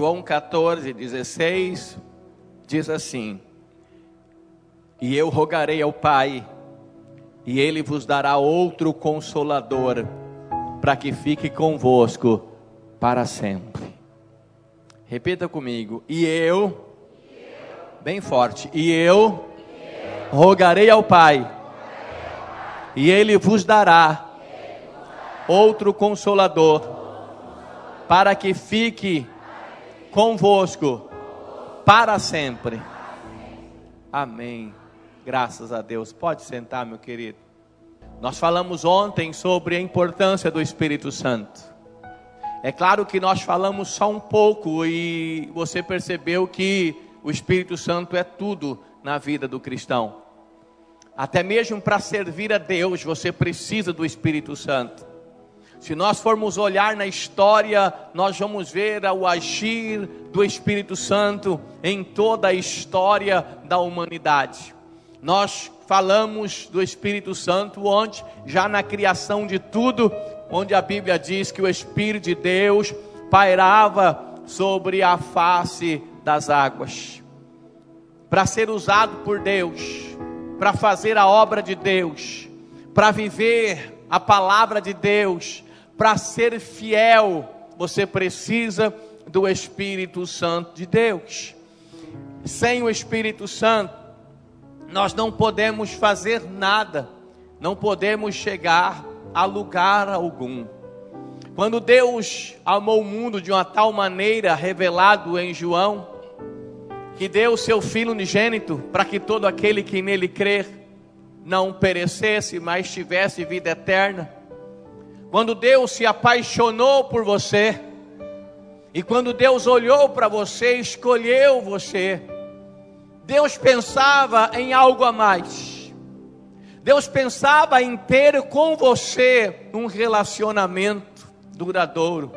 João 14:16 diz assim: e eu rogarei ao Pai, e Ele vos dará outro Consolador, para que fique convosco para sempre. Repita comigo: e eu, bem forte, e eu rogarei ao Pai, e Ele vos dará outro Consolador, para que fique convosco para sempre. Amém. Graças a Deus. Pode sentar, meu querido. Nós falamos ontem sobre a importância do Espírito Santo. É claro que nós falamos só um pouco e você percebeu que o Espírito Santo é tudo na vida do cristão. Até mesmo para servir a Deus, você precisa do Espírito Santo. Se nós formos olhar na história, nós vamos ver o agir do Espírito Santo em toda a história da humanidade. Nós falamos do Espírito Santo onde, já na criação de tudo, onde a Bíblia diz que o Espírito de Deus pairava sobre a face das águas. Para ser usado por Deus, para fazer a obra de Deus, para viver a palavra de Deus, para ser fiel, você precisa do Espírito Santo de Deus. Sem o Espírito Santo, nós não podemos fazer nada, não podemos chegar a lugar algum. Quando Deus amou o mundo de uma tal maneira, revelado em João, que deu o seu Filho unigênito, para que todo aquele que nele crer, não perecesse, mas tivesse vida eterna. Quando Deus se apaixonou por você, e quando Deus olhou para você, escolheu você, Deus pensava em algo a mais. Deus pensava em ter com você um relacionamento duradouro.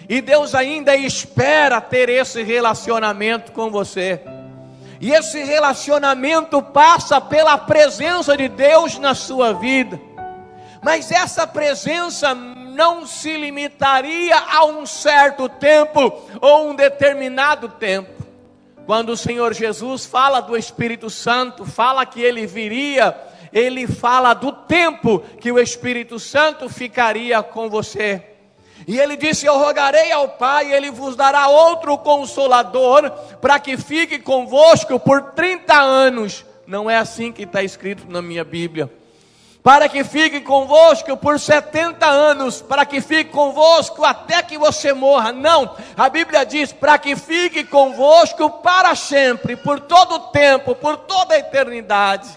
E Deus ainda espera ter esse relacionamento com você. E esse relacionamento passa pela presença de Deus na sua vida. Mas essa presença não se limitaria a um certo tempo ou um determinado tempo. Quando o Senhor Jesus fala do Espírito Santo, fala que Ele viria, Ele fala do tempo que o Espírito Santo ficaria com você. E Ele disse: eu rogarei ao Pai, e Ele vos dará outro Consolador, para que fique convosco por 30 anos. Não é assim que está escrito na minha Bíblia. Para que fique convosco por 70 anos, para que fique convosco até que você morra. Não, a Bíblia diz: para que fique convosco para sempre, por todo o tempo, por toda a eternidade.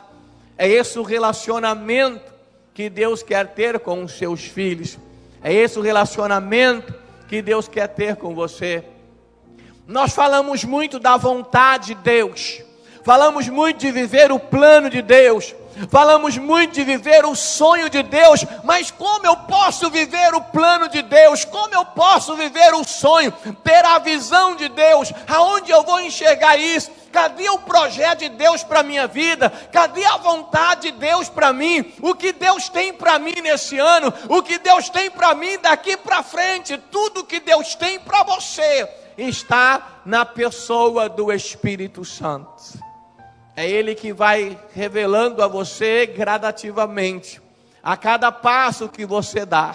É esse o relacionamento que Deus quer ter com os seus filhos. É esse o relacionamento que Deus quer ter com você. Nós falamos muito da vontade de Deus, falamos muito de viver o plano de Deus, falamos muito de viver o sonho de Deus. Mas como eu posso viver o plano de Deus? Como eu posso viver o sonho? Ter a visão de Deus? Aonde eu vou enxergar isso? Cadê o projeto de Deus para a minha vida? Cadê a vontade de Deus para mim? O que Deus tem para mim nesse ano? O que Deus tem para mim daqui para frente? Tudo que Deus tem para você está na pessoa do Espírito Santo. É Ele que vai revelando a você gradativamente, a cada passo que você dá.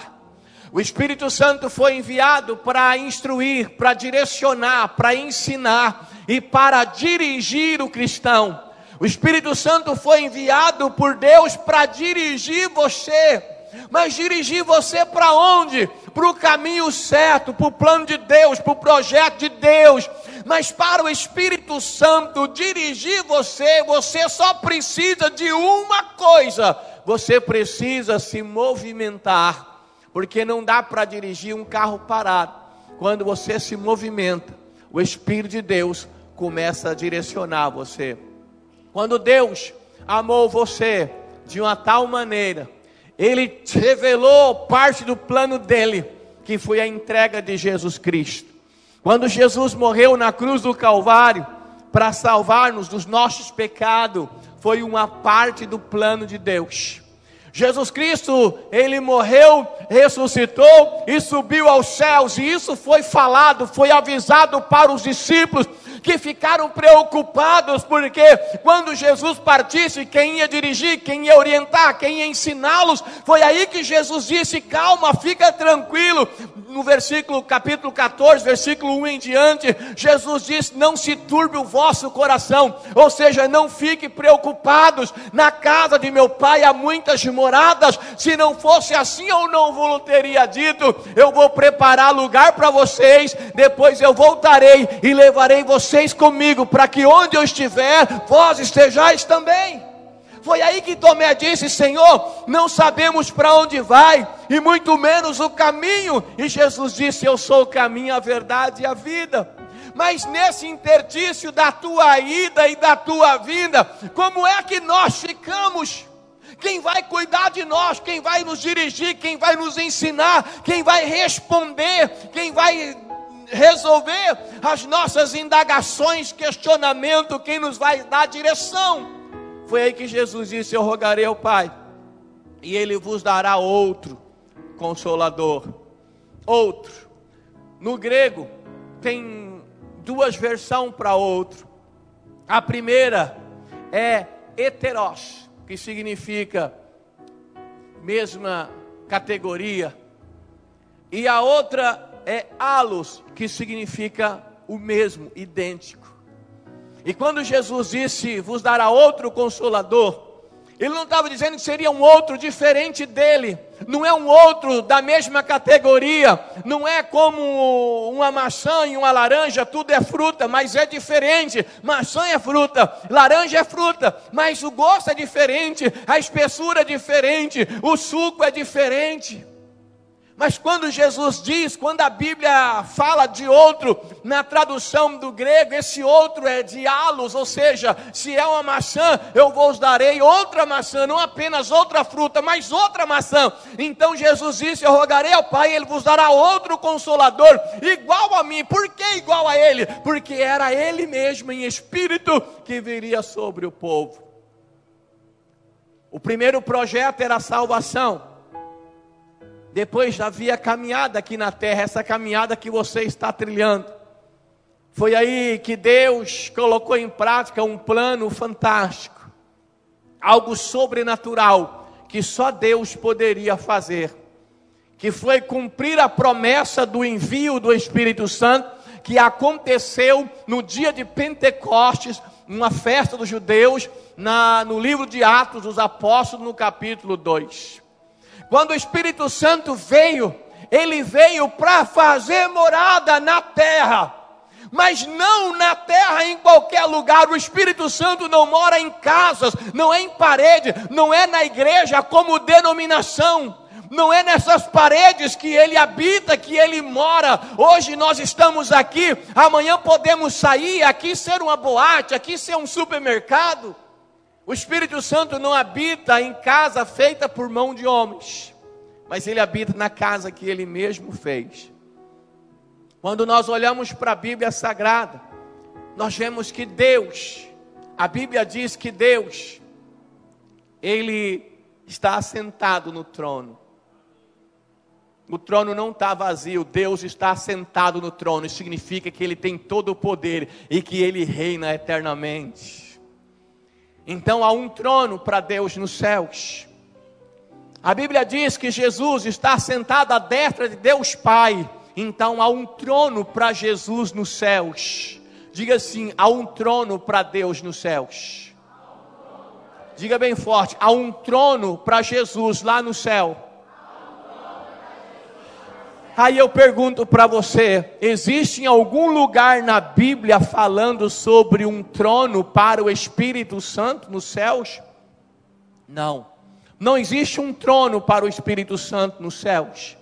O Espírito Santo foi enviado para instruir, para direcionar, para ensinar e para dirigir o cristão. O Espírito Santo foi enviado por Deus para dirigir você. Mas dirigir você para onde? Para o caminho certo, para o plano de Deus, para o projeto de Deus. Mas para o Espírito Santo dirigir você, você só precisa de uma coisa: você precisa se movimentar. Porque não dá para dirigir um carro parado. Quando você se movimenta, o Espírito de Deus começa a direcionar você. Quando Deus amou você de uma tal maneira, Ele revelou parte do plano dele, que foi a entrega de Jesus Cristo. Quando Jesus morreu na cruz do Calvário, para salvar-nos dos nossos pecados, foi uma parte do plano de Deus. Jesus Cristo, Ele morreu, ressuscitou e subiu aos céus, e isso foi falado, foi avisado para os discípulos, que ficaram preocupados, porque quando Jesus partisse, quem ia dirigir, quem ia orientar, quem ia ensiná-los? Foi aí que Jesus disse: calma, fica tranquilo. No capítulo 14, versículo 1 em diante, Jesus disse: não se turbe o vosso coração, ou seja, não fique preocupados, na casa de meu Pai há muitas moradas, se não fosse assim eu não vos teria dito, eu vou preparar lugar para vocês, depois eu voltarei e levarei vocês comigo, para que onde eu estiver, vós estejais também. Foi aí que Tomé disse: Senhor, não sabemos para onde vai, e muito menos o caminho. E Jesus disse: eu sou o caminho, a verdade e a vida. Mas nesse interstício da tua ida e da tua vinda, como é que nós ficamos? Quem vai cuidar de nós? Quem vai nos dirigir? Quem vai nos ensinar? Quem vai responder? Quem vai resolver as nossas indagações, questionamento? Quem nos vai dar direção? Foi aí que Jesus disse: eu rogarei ao Pai, e Ele vos dará outro Consolador. Outro. No grego tem duas versões para outro. A primeira é heteros, que significa mesma categoria, e a outra é allos, que significa o mesmo, idêntico. E quando Jesus disse: vos dará outro Consolador, Ele não estava dizendo que seria um outro diferente dele, não é um outro da mesma categoria, não é como uma maçã e uma laranja, tudo é fruta, mas é diferente. Maçã é fruta, laranja é fruta, mas o gosto é diferente, a espessura é diferente, o suco é diferente. Mas quando Jesus diz, quando a Bíblia fala de outro, na tradução do grego, esse outro é de allos, ou seja, se é uma maçã, eu vos darei outra maçã, não apenas outra fruta, mas outra maçã. Então Jesus disse: eu rogarei ao Pai, Ele vos dará outro Consolador, igual a mim. Por que igual a Ele? Porque era Ele mesmo em espírito que viria sobre o povo. O primeiro projeto era a salvação. Depois havia caminhada aqui na terra, essa caminhada que você está trilhando. Foi aí que Deus colocou em prática um plano fantástico, algo sobrenatural, que só Deus poderia fazer, que foi cumprir a promessa do envio do Espírito Santo, que aconteceu no dia de Pentecostes, uma festa dos judeus, no livro de Atos dos Apóstolos, no capítulo 2. Quando o Espírito Santo veio, Ele veio para fazer morada na terra, mas não na terra em qualquer lugar. O Espírito Santo não mora em casas, não é em parede, não é na igreja como denominação, não é nessas paredes que Ele habita, que Ele mora. Hoje nós estamos aqui, amanhã podemos sair, aqui ser uma boate, aqui ser um supermercado. O Espírito Santo não habita em casa feita por mão de homens, mas Ele habita na casa que Ele mesmo fez. Quando nós olhamos para a Bíblia Sagrada, nós vemos que Deus, a Bíblia diz que Deus, Ele está assentado no trono. O trono não está vazio, Deus está assentado no trono. Isso significa que Ele tem todo o poder e que Ele reina eternamente. Então há um trono para Deus nos céus. A Bíblia diz que Jesus está sentado à destra de Deus Pai. Então há um trono para Jesus nos céus. Diga assim: há um trono para Deus nos céus. Diga bem forte: há um trono para Jesus lá no céu. Aí eu pergunto para você: existe em algum lugar na Bíblia falando sobre um trono para o Espírito Santo nos céus? Não, não existe um trono para o Espírito Santo nos céus.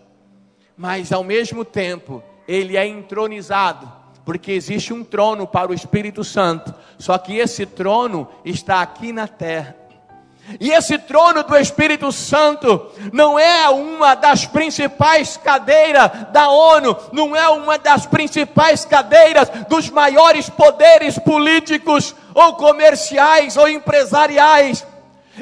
Mas ao mesmo tempo, ele é entronizado, porque existe um trono para o Espírito Santo. Só que esse trono está aqui na terra. E esse trono do Espírito Santo não é uma das principais cadeiras da ONU, não é uma das principais cadeiras dos maiores poderes políticos, ou comerciais, ou empresariais.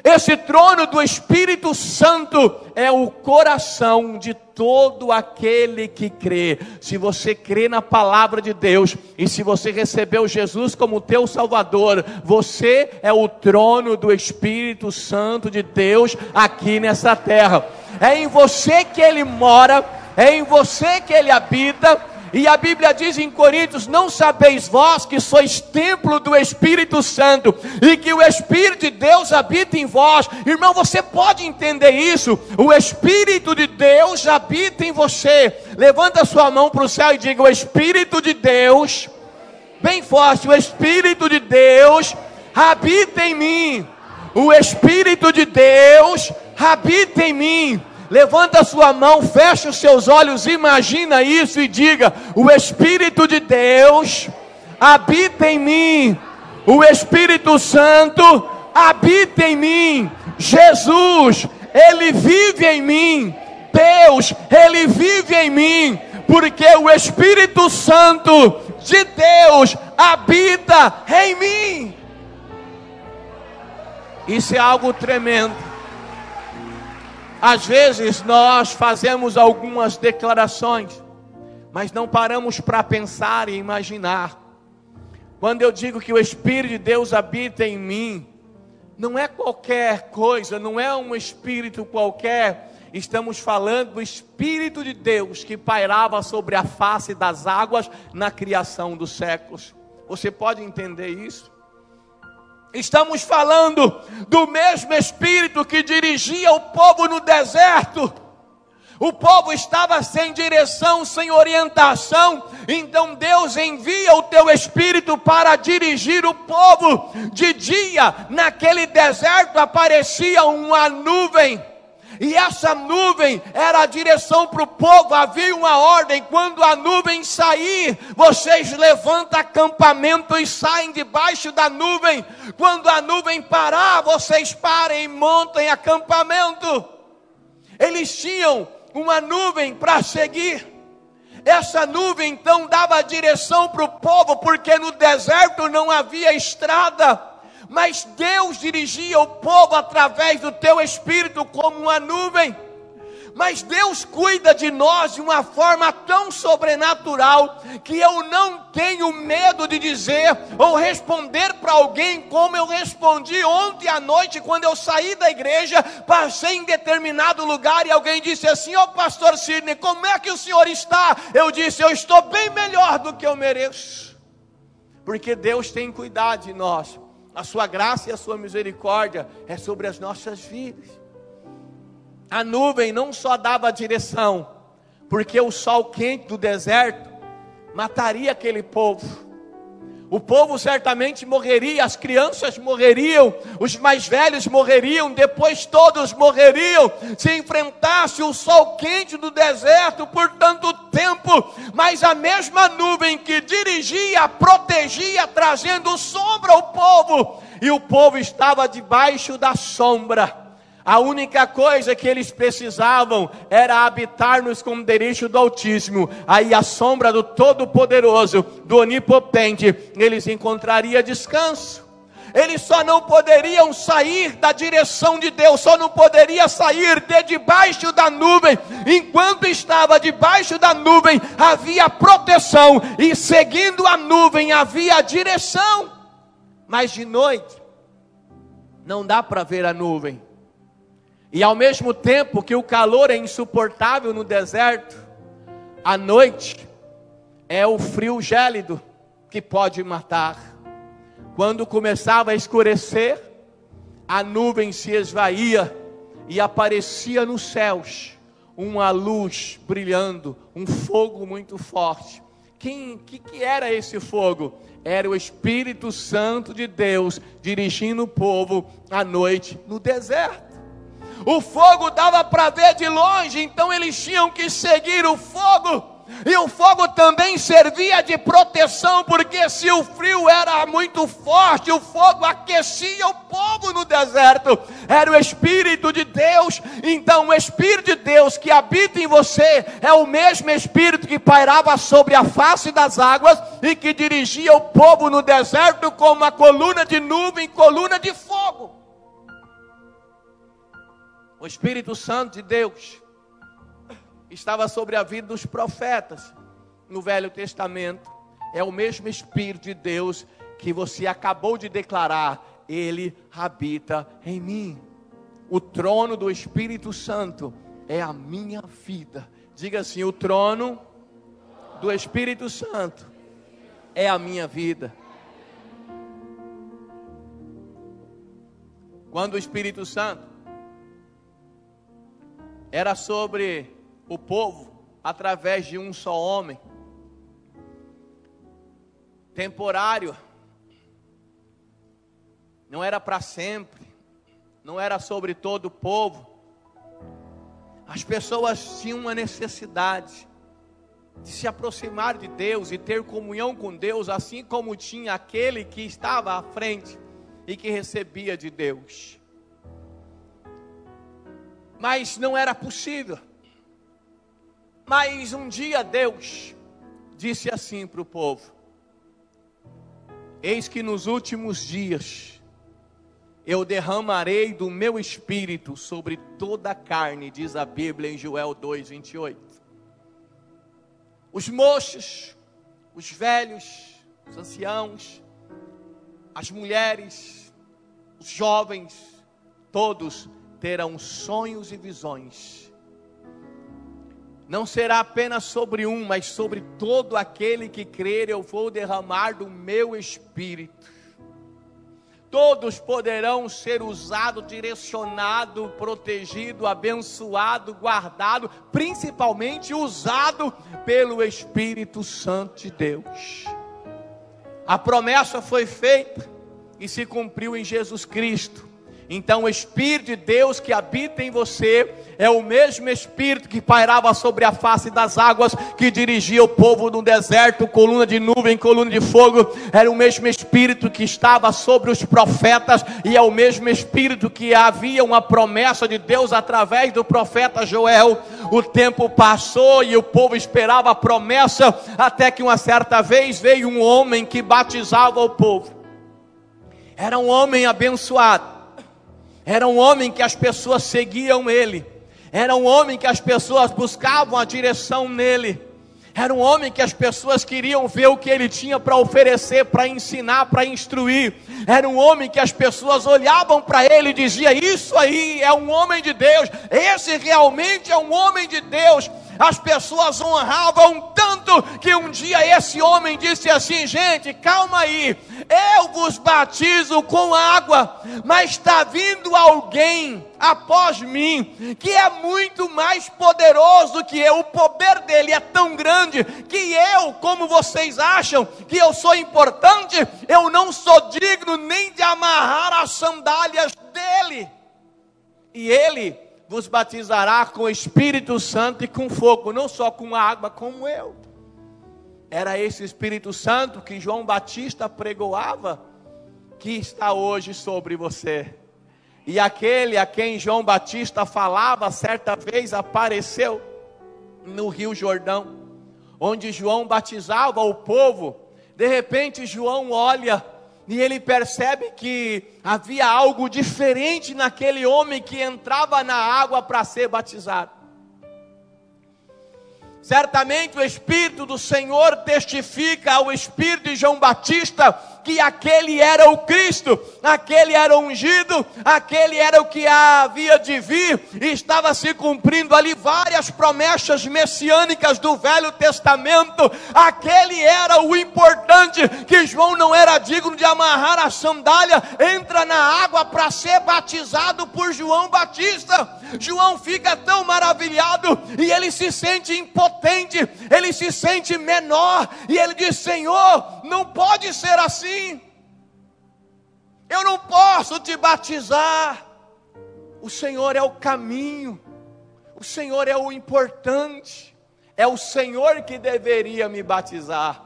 Esse trono do Espírito Santo é o coração de todo aquele que crê. Se você crê na palavra de Deus, e se você recebeu Jesus como teu Salvador, você é o trono do Espírito Santo de Deus aqui nessa terra. É em você que Ele mora, é em você que Ele habita. E a Bíblia diz em Coríntios: não sabeis vós que sois templo do Espírito Santo, e que o Espírito de Deus habita em vós? Irmão, você pode entender isso? O Espírito de Deus habita em você. Levanta a sua mão para o céu e diga: o Espírito de Deus, bem forte, o Espírito de Deus habita em mim. O Espírito de Deus habita em mim. Levanta a sua mão, fecha os seus olhos, imagina isso e diga: o Espírito de Deus habita em mim. O Espírito Santo habita em mim. Jesus, Ele vive em mim. Deus, Ele vive em mim, porque o Espírito Santo de Deus habita em mim. Isso é algo tremendo. Às vezes nós fazemos algumas declarações, mas não paramos para pensar e imaginar. Quando eu digo que o Espírito de Deus habita em mim, não é qualquer coisa, não é um espírito qualquer. Estamos falando do Espírito de Deus que pairava sobre a face das águas na criação dos séculos. Você pode entender isso? Estamos falando do mesmo Espírito que dirigia o povo no deserto. O povo estava sem direção, sem orientação. Então Deus envia o teu Espírito para dirigir o povo. De dia, naquele deserto, aparecia uma nuvem. E essa nuvem era a direção para o povo. Havia uma ordem: quando a nuvem sair, vocês levantam acampamento e saem debaixo da nuvem. Quando a nuvem parar, vocês parem e montem acampamento. Eles tinham uma nuvem para seguir. Essa nuvem então dava direção para o povo, porque no deserto não havia estrada. Mas Deus dirigia o povo através do teu Espírito como uma nuvem. Mas Deus cuida de nós de uma forma tão sobrenatural, que eu não tenho medo de dizer ou responder para alguém como eu respondi ontem à noite, quando eu saí da igreja, passei em determinado lugar e alguém disse assim: ô pastor Sidney, como é que o senhor está? Eu disse: eu estou bem melhor do que eu mereço, porque Deus tem cuidado de nós. A sua graça e a sua misericórdia é sobre as nossas vidas. A nuvem não só dava direção, porque o sol quente do deserto mataria aquele povo. O povo certamente morreria, as crianças morreriam, os mais velhos morreriam, depois todos morreriam, se enfrentasse o sol quente do deserto por tanto tempo. Mas a mesma nuvem que dirigia, protegia, trazendo sombra ao povo, e o povo estava debaixo da sombra. A única coisa que eles precisavam era habitar no esconderijo do Altíssimo. Aí a sombra do Todo-Poderoso, do Onipotente, eles encontrariam descanso. Eles só não poderiam sair da direção de Deus, só não poderiam sair de debaixo da nuvem. Enquanto estava debaixo da nuvem, havia proteção, e seguindo a nuvem havia direção. Mas de noite, não dá para ver a nuvem. E ao mesmo tempo que o calor é insuportável no deserto, à noite é o frio gélido que pode matar. Quando começava a escurecer, a nuvem se esvaía e aparecia nos céus uma luz brilhando, um fogo muito forte. Que era esse fogo? Era o Espírito Santo de Deus dirigindo o povo à noite no deserto. O fogo dava para ver de longe, então eles tinham que seguir o fogo. E o fogo também servia de proteção, porque se o frio era muito forte, o fogo aquecia o povo no deserto. Era o Espírito de Deus. Então o Espírito de Deus que habita em você é o mesmo Espírito que pairava sobre a face das águas e que dirigia o povo no deserto como uma coluna de nuvem, coluna de fogo. O Espírito Santo de Deus estava sobre a vida dos profetas no Velho Testamento. É o mesmo Espírito de Deus que você acabou de declarar: Ele habita em mim. O trono do Espírito Santo é a minha vida. Diga assim: o trono do Espírito Santo é a minha vida. Quando o Espírito Santo era sobre o povo através de um só homem, temporário, não era para sempre, não era sobre todo o povo. As pessoas tinham uma necessidade de se aproximar de Deus e ter comunhão com Deus, assim como tinha aquele que estava à frente e que recebia de Deus. Mas não era possível. Mas um dia Deus disse assim para o povo: eis que nos últimos dias eu derramarei do meu espírito sobre toda a carne, diz a Bíblia em Joel 2:28. Os moços, os velhos, os anciãos, as mulheres, os jovens, todos terão sonhos e visões. Não será apenas sobre um, mas sobre todo aquele que crer, eu vou derramar do meu espírito. Todos poderão ser usados, direcionados, protegidos, abençoados, guardados, principalmente usado pelo Espírito Santo de Deus. A promessa foi feita e se cumpriu em Jesus Cristo. Então o Espírito de Deus que habita em você é o mesmo Espírito que pairava sobre a face das águas, que dirigia o povo no deserto, coluna de nuvem, coluna de fogo. Era o mesmo Espírito que estava sobre os profetas, e é o mesmo Espírito que havia uma promessa de Deus através do profeta Joel. O tempo passou e o povo esperava a promessa, até que uma certa vez veio um homem que batizava o povo. Era um homem abençoado. Era um homem que as pessoas seguiam ele. Era um homem que as pessoas buscavam a direção nele. Era um homem que as pessoas queriam ver o que ele tinha para oferecer, para ensinar, para instruir. Era um homem que as pessoas olhavam para ele e diziam: isso aí é um homem de Deus. Esse realmente é um homem de Deus. As pessoas honravam tanto que um dia esse homem disse assim: gente, calma aí, eu vos batizo com água, mas está vindo alguém após mim, que é muito mais poderoso que eu. O poder dele é tão grande que eu, como vocês acham que eu sou importante, eu não sou digno nem de amarrar as sandálias dele. E ele vos batizará com o Espírito Santo e com fogo, não só com água como eu. Era esse Espírito Santo que João Batista pregoava, que está hoje sobre você. E aquele a quem João Batista falava, certa vez apareceu no Rio Jordão, onde João batizava o povo. De repente João olha e ele percebe que havia algo diferente naquele homem que entrava na água para ser batizado. Certamente o Espírito do Senhor testifica ao Espírito de João Batista que aquele era o Cristo, aquele era o ungido, aquele era o que havia de vir, e estava se cumprindo ali várias promessas messiânicas do Velho Testamento. Aquele era o importante, que João não era digno de amarrar a sandália, entra na água para ser batizado por João Batista. João fica tão maravilhado e ele se sente impotente, ele se sente menor, e ele diz: Senhor, não pode ser assim. Eu não posso te batizar. O Senhor é o caminho, o Senhor é o importante, é o Senhor que deveria me batizar.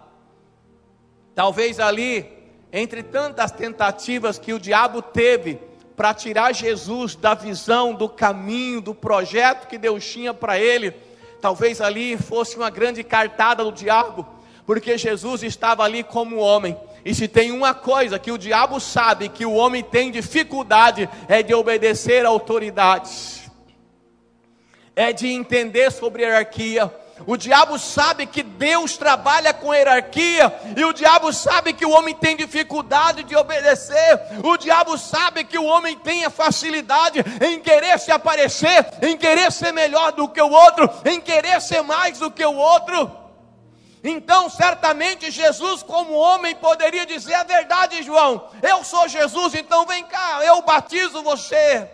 Talvez ali, entre tantas tentativas que o diabo teve para tirar Jesus da visão, do caminho, do projeto que Deus tinha para ele, talvez ali fosse uma grande cartada do diabo, porque Jesus estava ali como homem. E se tem uma coisa que o diabo sabe que o homem tem dificuldade, é de obedecer a autoridades. é de entender sobre hierarquia. O diabo sabe que Deus trabalha com hierarquia, e o diabo sabe que o homem tem dificuldade de obedecer. O diabo sabe que o homem tem a facilidade em querer se aparecer, em querer ser melhor do que o outro, em querer ser mais do que o outro. Então certamente Jesus, como homem, poderia dizer a verdade: João, eu sou Jesus, então vem cá, eu batizo você.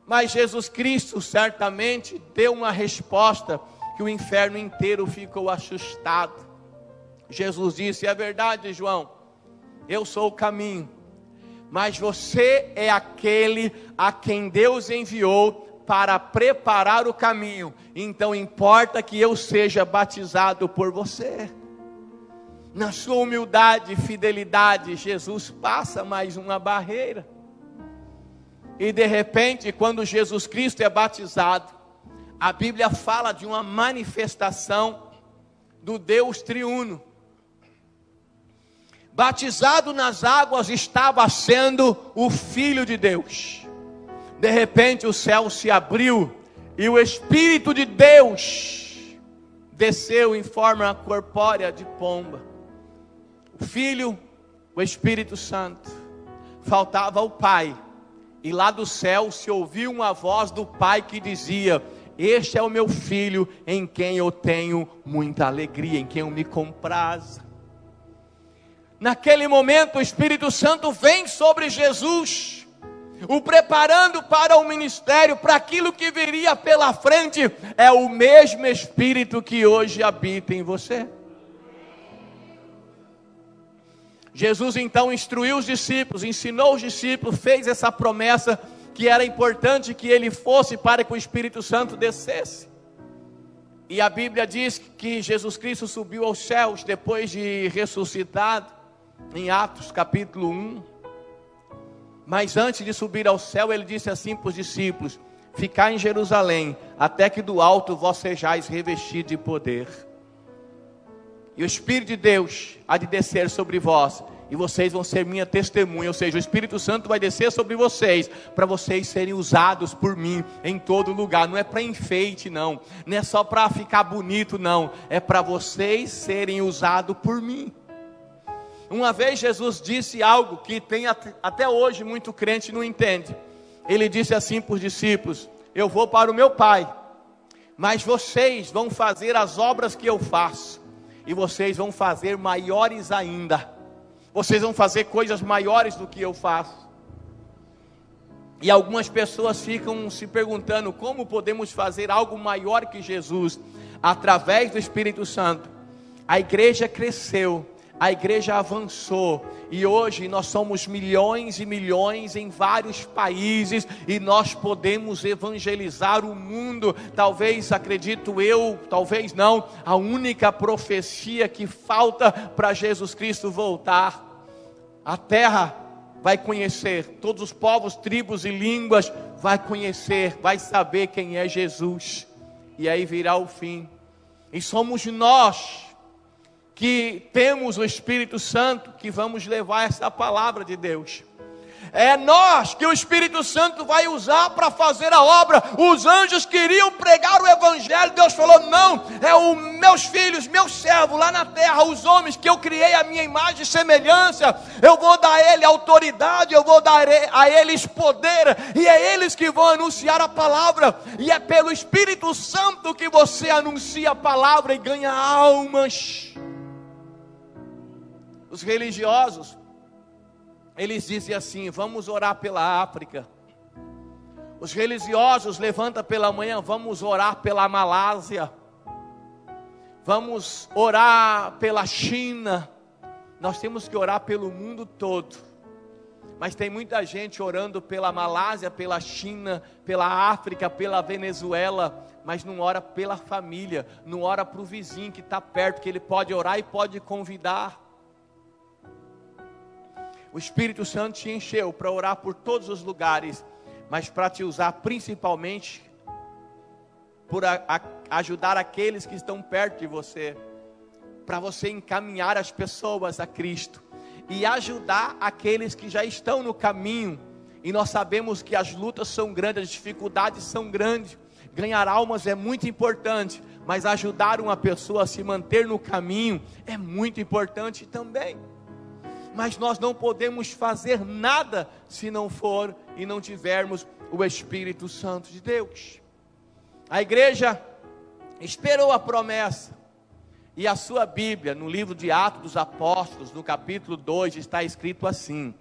Mas Jesus Cristo certamente deu uma resposta que o inferno inteiro ficou assustado. Jesus disse: é verdade, João, eu sou o caminho, mas você é aquele a quem Deus enviou para preparar o caminho, então importa que eu seja batizado por você. Na sua humildade e fidelidade, Jesus passa mais uma barreira. E de repente, quando Jesus Cristo é batizado, a Bíblia fala de uma manifestação do Deus triuno. Batizado nas águas estava sendo o Filho de Deus. De repente o céu se abriu e o Espírito de Deus desceu em forma corpórea de pomba. O Filho, o Espírito Santo. Faltava o Pai. E lá do céu se ouviu uma voz do Pai que dizia: este é o meu Filho, em quem eu tenho muita alegria, em quem eu me comprazo. Naquele momento o Espírito Santo vem sobre Jesus, o preparando para o ministério, para aquilo que viria pela frente. É o mesmo Espírito que hoje habita em você. Jesus então instruiu os discípulos, ensinou os discípulos, fez essa promessa que era importante que ele fosse para que o Espírito Santo descesse. E a Bíblia diz que Jesus Cristo subiu aos céus depois de ressuscitado, em Atos capítulo 1. Mas antes de subir ao céu, ele disse assim para os discípulos: ficai em Jerusalém, até que do alto vós sejais revestidos de poder. E o Espírito de Deus há de descer sobre vós, e vocês vão ser minha testemunha. Ou seja, o Espírito Santo vai descer sobre vocês, para vocês serem usados por mim em todo lugar. Não é para enfeite, não é só para ficar bonito, não, é para vocês serem usados por mim. Uma vez Jesus disse algo que tem até hoje muito crente não entende. Ele disse assim para os discípulos: eu vou para o meu Pai, mas vocês vão fazer as obras que eu faço, e vocês vão fazer maiores ainda. Vocês vão fazer coisas maiores do que eu faço. E algumas pessoas ficam se perguntando: como podemos fazer algo maior que Jesus? Através do Espírito Santo. A igreja cresceu, a igreja avançou, e hoje nós somos milhões e milhões em vários países, e nós podemos evangelizar o mundo. Talvez, acredito eu, talvez não, a única profecia que falta para Jesus Cristo voltar. A terra vai conhecer, todos os povos, tribos e línguas vai conhecer, vai saber quem é Jesus, e aí virá o fim. E somos nós que temos o Espírito Santo que vamos levar essa palavra de Deus. É nós que o Espírito Santo vai usar para fazer a obra. Os anjos queriam pregar o Evangelho, Deus falou: não, é os meus filhos, meus servos lá na terra, os homens que eu criei a minha imagem e semelhança. Eu vou dar a eles autoridade, eu vou dar a eles poder, e é eles que vão anunciar a palavra. E é pelo Espírito Santo que você anuncia a palavra e ganha almas. Os religiosos, eles dizem assim: vamos orar pela África. Os religiosos levantam pela manhã: vamos orar pela Malásia, vamos orar pela China. Nós temos que orar pelo mundo todo. Mas tem muita gente orando pela Malásia, pela China, pela África, pela Venezuela, mas não ora pela família, não ora para o vizinho que está perto, que ele pode orar e pode convidar. O Espírito Santo te encheu para orar por todos os lugares, mas para te usar principalmente por ajudar aqueles que estão perto de você, para você encaminhar as pessoas a Cristo e ajudar aqueles que já estão no caminho. E nós sabemos que as lutas são grandes, as dificuldades são grandes, ganhar almas é muito importante, mas ajudar uma pessoa a se manter no caminho é muito importante também. Mas nós não podemos fazer nada se não for e não tivermos o Espírito Santo de Deus. A igreja esperou a promessa, e a sua Bíblia, no livro de Atos dos Apóstolos, no capítulo 2, está escrito assim: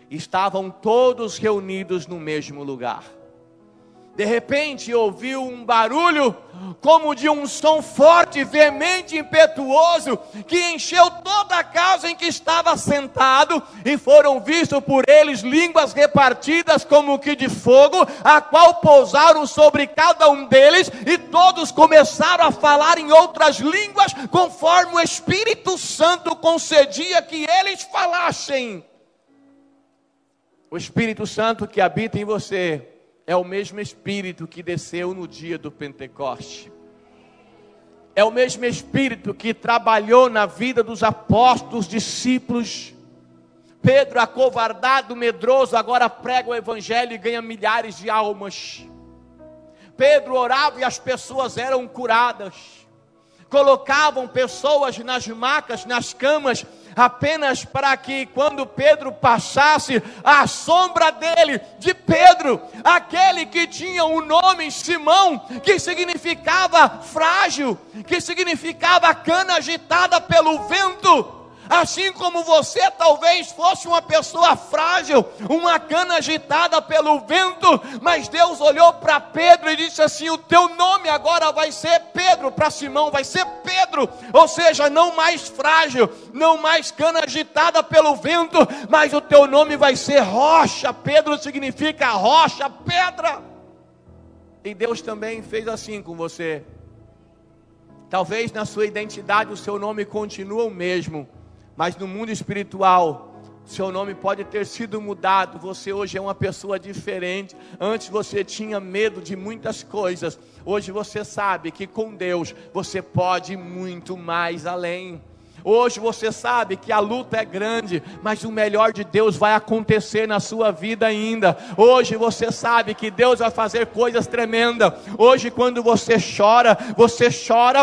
estavam todos reunidos no mesmo lugar. De repente ouviu um barulho como de um som forte, veemente, impetuoso, que encheu toda a casa em que estava sentado, e foram vistos por eles línguas repartidas como que de fogo, a qual pousaram sobre cada um deles, e todos começaram a falar em outras línguas, conforme o Espírito Santo concedia que eles falassem. O Espírito Santo que habita em você é o mesmo Espírito que desceu no dia do Pentecoste. É o mesmo Espírito que trabalhou na vida dos apóstolos, discípulos. Pedro, acovardado, medroso, agora prega o Evangelho e ganha milhares de almas. Pedro orava e as pessoas eram curadas. Colocavam pessoas nas macas, nas camas, apenas para que quando Pedro passasse, a sombra dele, de Pedro, aquele que tinha o nome Simão, que significava frágil, que significava cana agitada pelo vento. Assim como você talvez fosse uma pessoa frágil, uma cana agitada pelo vento, mas Deus olhou para Pedro e disse assim: o teu nome agora vai ser Pedro. Para Simão vai ser Pedro, ou seja, não mais frágil, não mais cana agitada pelo vento, mas o teu nome vai ser rocha. Pedro significa rocha, pedra. E Deus também fez assim com você. Talvez na sua identidade o seu nome continue o mesmo, mas no mundo espiritual, seu nome pode ter sido mudado. Você hoje é uma pessoa diferente. Antes você tinha medo de muitas coisas. Hoje você sabe que com Deus você pode ir muito mais além. Hoje você sabe que a luta é grande, mas o melhor de Deus vai acontecer na sua vida ainda. Hoje você sabe que Deus vai fazer coisas tremendas. Hoje quando você chora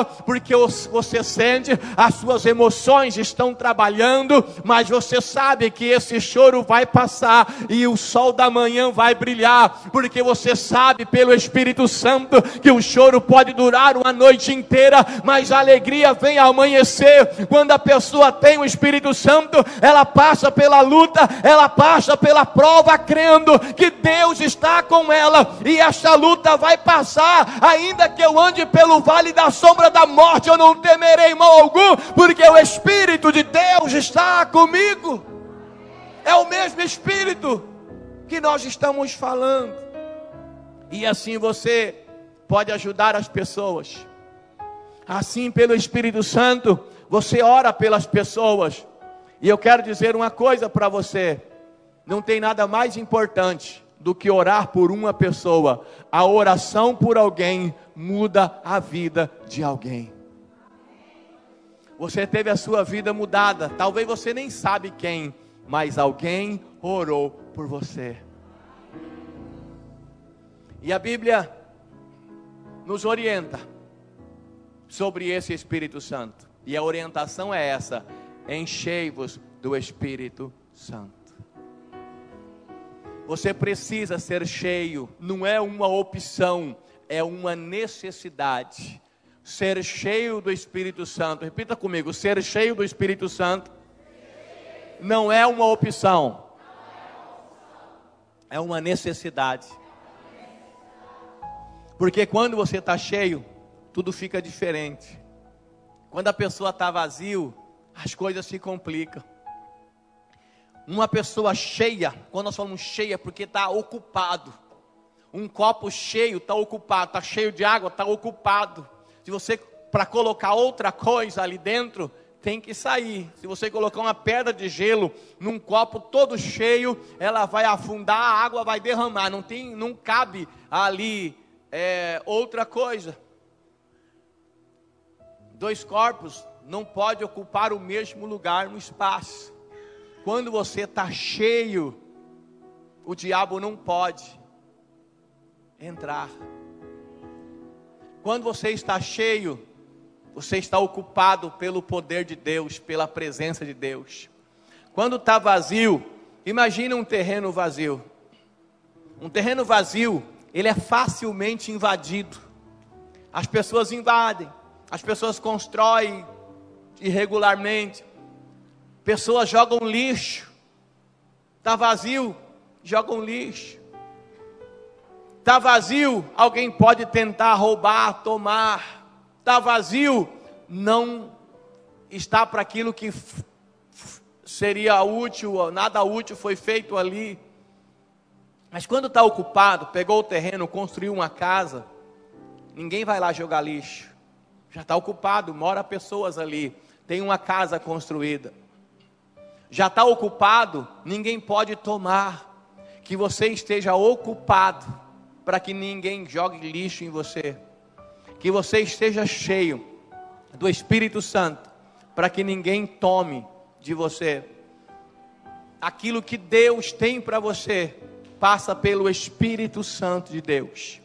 porque você sente, as suas emoções estão trabalhando, mas você sabe que esse choro vai passar e o sol da manhã vai brilhar, porque você sabe pelo Espírito Santo que o choro pode durar uma noite inteira, mas a alegria vem ao amanhecer. Quando a pessoa tem o Espírito Santo, ela passa pela luta, ela passa pela prova, crendo que Deus está com ela, e essa luta vai passar. Ainda que eu ande pelo vale da sombra da morte, eu não temerei mal algum, porque o Espírito de Deus está comigo. É o mesmo Espírito que nós estamos falando. E assim você pode ajudar as pessoas. Assim, pelo Espírito Santo, você ora pelas pessoas. E eu quero dizer uma coisa para você: não tem nada mais importante do que orar por uma pessoa. A oração por alguém muda a vida de alguém. Você teve a sua vida mudada. Talvez você nem sabe quem, mas alguém orou por você. E a Bíblia nos orienta sobre esse Espírito Santo. E a orientação é essa: enchei-vos do Espírito Santo. Você precisa ser cheio, não é uma opção, é uma necessidade. Ser cheio do Espírito Santo, repita comigo: ser cheio do Espírito Santo não é uma opção, é uma necessidade. Porque quando você está cheio, tudo fica diferente. Quando a pessoa está vazio, as coisas se complicam. Uma pessoa cheia, quando nós falamos cheia, porque está ocupado. Um copo cheio está ocupado, está cheio de água, está ocupado. Se você, para colocar outra coisa ali dentro, tem que sair. Se você colocar uma pedra de gelo num copo todo cheio, ela vai afundar, a água vai derramar. Não cabe ali outra coisa. Dois corpos não podem ocupar o mesmo lugar no espaço. Quando você está cheio, o diabo não pode entrar. Quando você está cheio, você está ocupado pelo poder de Deus, pela presença de Deus. Quando está vazio, imagina um terreno vazio. Um terreno vazio, ele é facilmente invadido. As pessoas invadem, as pessoas constroem irregularmente, pessoas jogam lixo. Está vazio, jogam lixo. Está vazio, alguém pode tentar roubar, tomar. Está vazio, não está para aquilo que seria útil, nada útil foi feito ali. Mas quando está ocupado, pegou o terreno, construiu uma casa, ninguém vai lá jogar lixo. Já está ocupado, mora pessoas ali, tem uma casa construída. Já está ocupado, ninguém pode tomar. Que você esteja ocupado, para que ninguém jogue lixo em você. Que você esteja cheio do Espírito Santo, para que ninguém tome de você. Aquilo que Deus tem para você, passa pelo Espírito Santo de Deus.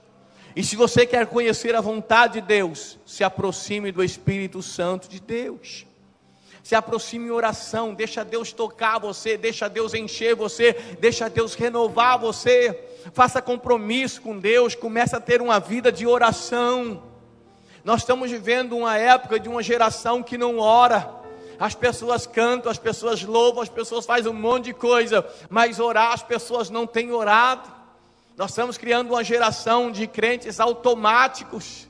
E se você quer conhecer a vontade de Deus, se aproxime do Espírito Santo de Deus. Se aproxime em oração, deixa Deus tocar você, deixa Deus encher você, deixa Deus renovar você. Faça compromisso com Deus, comece a ter uma vida de oração. Nós estamos vivendo uma época de uma geração que não ora. As pessoas cantam, as pessoas louvam, as pessoas fazem um monte de coisa, mas orar as pessoas não têm orado. Nós estamos criando uma geração de crentes automáticos.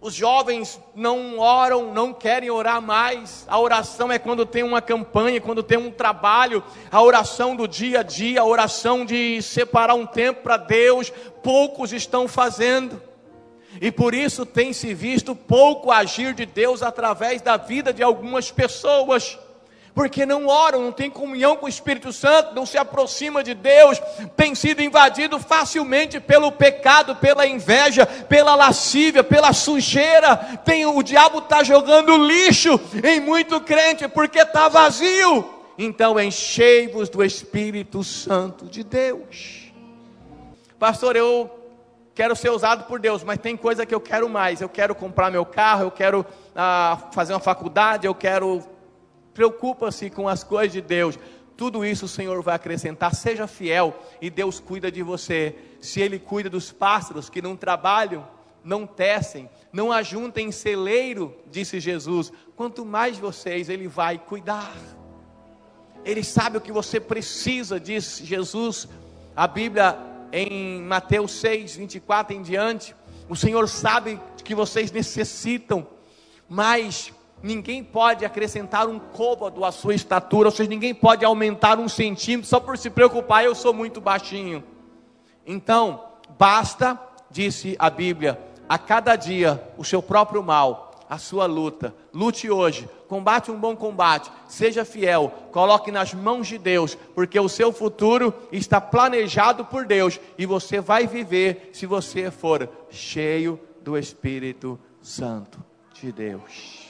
Os jovens não oram, não querem orar mais. A oração é quando tem uma campanha, quando tem um trabalho. A oração do dia a dia, a oração de separar um tempo para Deus, poucos estão fazendo. E por isso tem se visto pouco agir de Deus através da vida de algumas pessoas. Porque não oram, não tem comunhão com o Espírito Santo, não se aproxima de Deus, tem sido invadido facilmente pelo pecado, pela inveja, pela lascívia, pela sujeira. O diabo está jogando lixo em muito crente, porque está vazio. Então enchei-vos do Espírito Santo de Deus. Pastor, eu quero ser usado por Deus, mas tem coisa que eu quero mais. Eu quero comprar meu carro, eu quero fazer uma faculdade, eu quero... Preocupa-se com as coisas de Deus. Tudo isso o Senhor vai acrescentar. Seja fiel e Deus cuida de você. Se Ele cuida dos pássaros que não trabalham, não tecem, não ajuntem em celeiro, disse Jesus, quanto mais vocês Ele vai cuidar. Ele sabe o que você precisa, disse Jesus. A Bíblia em Mateus 6, 24 em diante, o Senhor sabe que vocês necessitam, mas ninguém pode acrescentar um côvado à sua estatura, ou seja, ninguém pode aumentar 1 centímetro só por se preocupar, eu sou muito baixinho. Então, basta, disse a Bíblia, a cada dia o seu próprio mal, a sua luta. Lute hoje, combate um bom combate, seja fiel, coloque nas mãos de Deus, porque o seu futuro está planejado por Deus, e você vai viver se você for cheio do Espírito Santo de Deus.